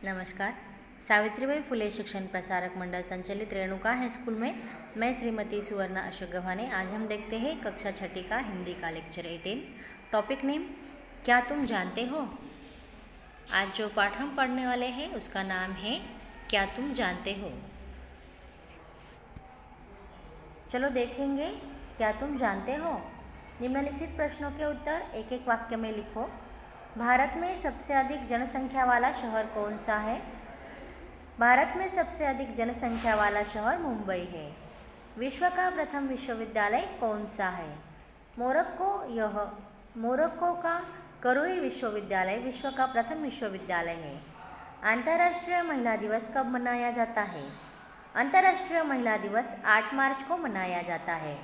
नमस्कार। सावित्रीबाई फुले शिक्षण प्रसारक मंडल संचालित रेणुका हाई स्कूल में मैं श्रीमती सुवर्णा अशोक गव्हाने। आज हम देखते हैं कक्षा छठी का हिंदी का लेक्चर 18। टॉपिक नेम क्या तुम जानते हो। आज जो पाठ हम पढ़ने वाले हैं उसका नाम है क्या तुम जानते हो। चलो देखेंगे क्या तुम जानते हो। निम्नलिखित प्रश्नों के उत्तर एक एक वाक्य में लिखो। भारत में सबसे अधिक जनसंख्या वाला शहर कौन सा है। भारत में सबसे अधिक जनसंख्या वाला शहर मुंबई है। विश्व का प्रथम विश्वविद्यालय कौन सा है। मोरक्को का करूरी विश्वविद्यालय विश्व का प्रथम विश्वविद्यालय है। अंतर्राष्ट्रीय महिला दिवस कब मनाया जाता है। अंतर्राष्ट्रीय महिला दिवस 8 मार्च को मनाया जाता है।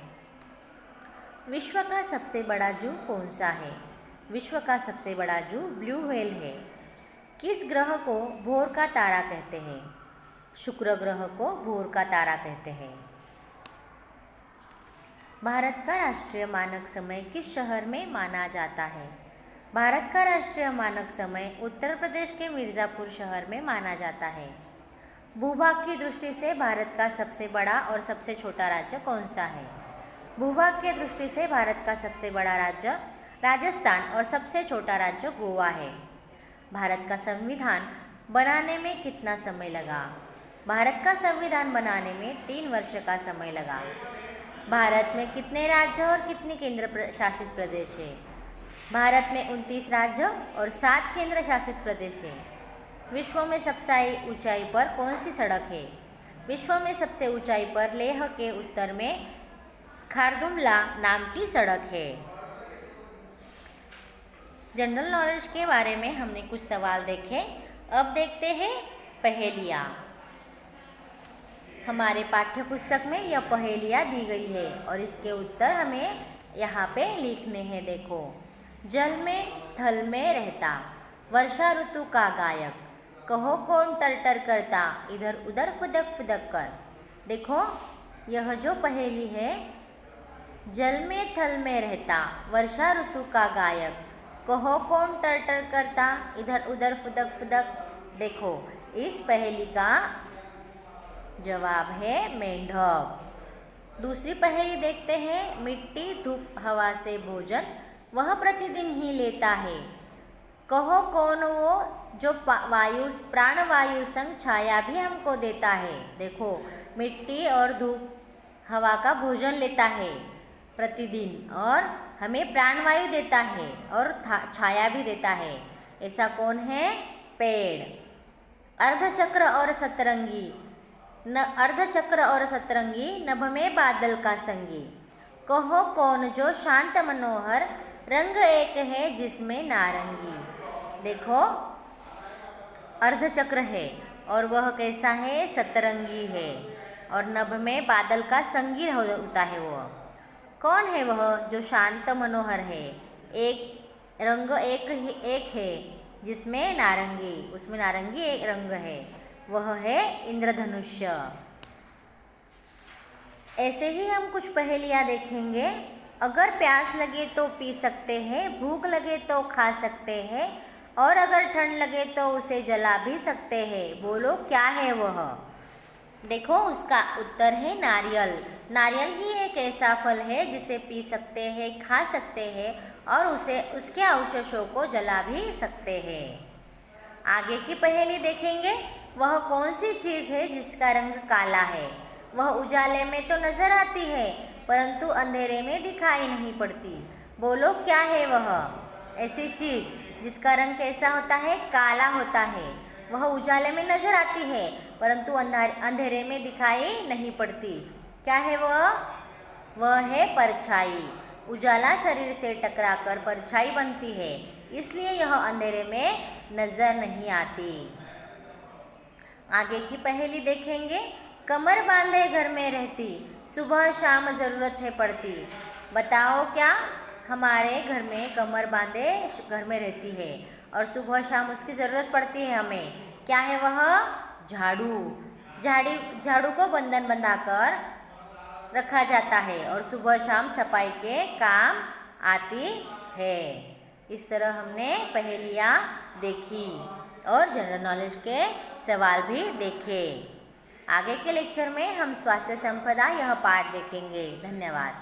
विश्व का सबसे बड़ा जू कौन सा है। विश्व का सबसे बड़ा जू ब्लू व्हेल है। किस ग्रह को भोर का तारा कहते हैं। शुक्र ग्रह को भोर का तारा कहते हैं। भारत का राष्ट्रीय मानक समय किस शहर में माना जाता है। भारत का राष्ट्रीय मानक समय उत्तर प्रदेश के मिर्ज़ापुर शहर में माना जाता है। भूभाग की दृष्टि से भारत का सबसे बड़ा और सबसे छोटा राज्य कौन सा है। भूभाग की दृष्टि से भारत का सबसे बड़ा राज्य राजस्थान और सबसे छोटा राज्य गोवा है। भारत का संविधान बनाने में कितना समय लगा। भारत का संविधान बनाने में 3 वर्ष का समय लगा। भारत में कितने राज्य और कितने केंद्र शासित प्रदेश है। भारत में 29 राज्य और 7 केंद्र शासित प्रदेश है। विश्व में सबसे ऊंचाई पर कौन सी सड़क है। विश्व में सबसे ऊंचाई पर लेह के उत्तर में खारदुंगला नाम की सड़क है। जनरल नॉलेज के बारे में हमने कुछ सवाल देखे। अब देखते हैं पहेलियाँ। हमारे पाठ्य पुस्तक में यह पहेलियाँ दी गई है और इसके उत्तर हमें यहाँ पे लिखने हैं। देखो, जल में थल में रहता, वर्षा ऋतु का गायक, कहो कौन टर टर करता, इधर उधर फुदक फुदक कर। देखो, यह जो पहेली है, जल में थल में रहता, वर्षा ऋतु का गायक, कहो कौन टर टर करता, इधर उधर फुदक फुदक। देखो, इस पहेली का जवाब है मेंढक। दूसरी पहेली देखते हैं। मिट्टी धूप हवा से भोजन वह प्रतिदिन ही लेता है, कहो कौन वो जो प्राणवायु संग छाया भी हमको देता है। देखो, मिट्टी और धूप हवा का भोजन लेता है प्रतिदिन और हमें प्राणवायु देता है और छाया भी देता है। ऐसा कौन है। पेड़। अर्धचक्र और सतरंगी अर्धचक्र और सतरंगी नभ में बादल का संगी, कहो कौन जो शांत मनोहर रंग एक है जिसमें नारंगी। देखो, अर्धचक्र है और वह कैसा है। सतरंगी है और नभ में बादल का संगी होता है। वह कौन है। वह जो शांत मनोहर है, एक रंग एक है जिसमें नारंगी, उसमें नारंगी एक रंग है, वह है इंद्रधनुष्य। ऐसे ही हम कुछ पहेलियाँ देखेंगे। अगर प्यास लगे तो पी सकते हैं, भूख लगे तो खा सकते हैं और अगर ठंड लगे तो उसे जला भी सकते हैं। बोलो क्या है वह। देखो, उसका उत्तर है नारियल। नारियल ही एक ऐसा फल है जिसे पी सकते हैं, खा सकते हैं और उसके अवशेषों को जला भी सकते हैं। आगे की पहेली देखेंगे। वह कौन सी चीज़ है जिसका रंग काला है। वह उजाले में तो नजर आती है परंतु अंधेरे में दिखाई नहीं पड़ती। बोलो क्या है वह। ऐसी चीज़ जिसका रंग कैसा होता है। काला होता है। वह उजाले में नजर आती है परंतु अंधेरे में दिखाई नहीं पड़ती। क्या है वह। वह है परछाई। उजाला शरीर से टकराकर परछाई बनती है, इसलिए यह अंधेरे में नजर नहीं आती। आगे की पहेली देखेंगे। कमर बांधे घर में रहती, सुबह शाम ज़रूरत है पड़ती। बताओ क्या। हमारे घर में कमर बांधे घर में रहती है और सुबह शाम उसकी ज़रूरत पड़ती है हमें। क्या है वह। झाड़ू। झाड़ू को बंधन बंधाकर रखा जाता है और सुबह शाम सफाई के काम आती है। इस तरह हमने पहेलियाँ देखी और जनरल नॉलेज के सवाल भी देखे। आगे के लेक्चर में हम स्वास्थ्य संपदा यह पाठ देखेंगे। धन्यवाद।